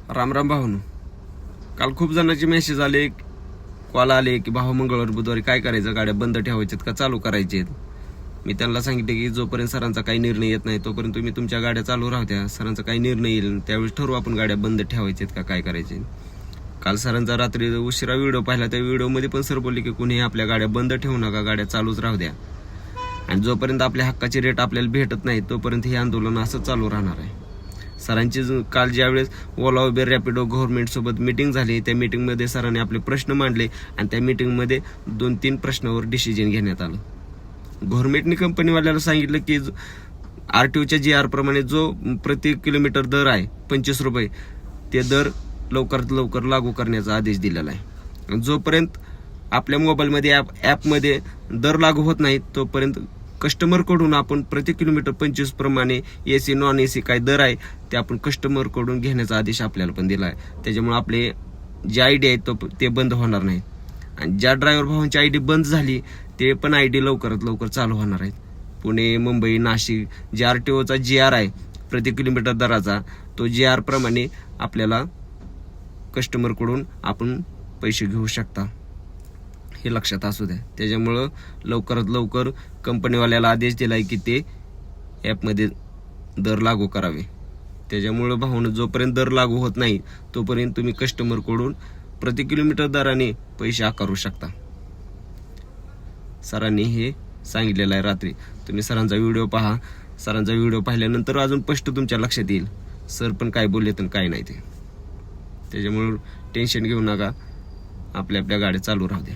राम भाऊनो, काल खूप जणांचे मेसेज आले, कॉल आले की भाऊ मंगळवार बुधवारी काय करायचं, गाड्या बंद ठेवायच्यात का चालू करायच्यात. मी त्यांना सांगितले की जोपर्यंत सरांचा काही निर्णय येत नाही तोपर्यंत तुम्ही तुमच्या गाड्या चालू राहू द्या. सरांचा काही निर्णय येईल त्यावेळेस ठरवू आपण गाड्या बंद ठेवायच्यात का काय करायचे. काल सरांचा रात्री उशिरा व्हिडिओ पाहिला, त्या व्हिडिओमध्ये पण सर बोलले की कुणी आपल्या गाड्या बंद ठेवू नका, गाड्या चालूच राहू द्या. आणि जोपर्यंत आपल्या हक्काचे रेट आपल्याला भेटत नाही तोपर्यंत हे आंदोलन असं चालू राहणार आहे. सरांची काल ज्यावेळेस ओला उबेर रॅपिडो गव्हर्नमेंट सोबत मीटिंग झाली, त्या मीटिंगमध्ये सरांनी आपले प्रश्न मांडले आणि त्या मीटिंगमध्ये 2-3 प्रश्नावर डिसिजन घेण्यात आलं. गव्हर्नमेंटने कंपनीवाल्याला सांगितलं की आरटीओच्या GR प्रमाणे जो प्रति किलोमीटर दर आहे 25 रुपये, ते दर लवकरात लवकर लागू करण्याचा आदेश दिलेला आहे. जोपर्यंत आपल्या मोबाईलमध्ये ॲपमध्ये दर लागू होत नाही तोपर्यंत कस्टमरकडून आपण प्रति किलोमीटर 25 प्रमाणे AC नॉन AC काय दर आहे ते आपण कस्टमरकडून घेण्याचा आदेश आपल्याला पण दिला आहे. त्याच्यामुळे आपले जे ID आहे ते बंद होणार नाही. आणि ज्या ड्रायव्हर भावांची ID बंद झाली ते पण ID लवकरात लवकर चालू होणार आहेत. पुणे, मुंबई, नाशिक जे RTOचा GR आहे प्रति किलोमीटर दराचा, तो GR प्रमाणे आपल्याला कस्टमरकडून आपण पैसे घेऊ शकता, हे लक्षात असू द्या. त्याच्यामुळं लवकरात लवकर कंपनीवाल्याला आदेश दिलाय की ते ॲपमध्ये दर लागू करावे. त्याच्यामुळं भाऊनं जोपर्यंत दर लागू होत नाही तोपर्यंत तुम्ही कस्टमरकडून प्रति किलोमीटर दराने पैसे आकारू शकता. सरांनी हे सांगितलेलं आहे रात्री. तुम्ही सरांचा व्हिडिओ पहा. सरांचा व्हिडिओ पाहिल्यानंतर अजून स्पष्ट तुमच्या लक्षात येईल सर पण काय बोलले तर काय नाही ते. त्याच्यामुळे टेन्शन घेऊ नका, आपल्या गाड्या चालू राहू द्या.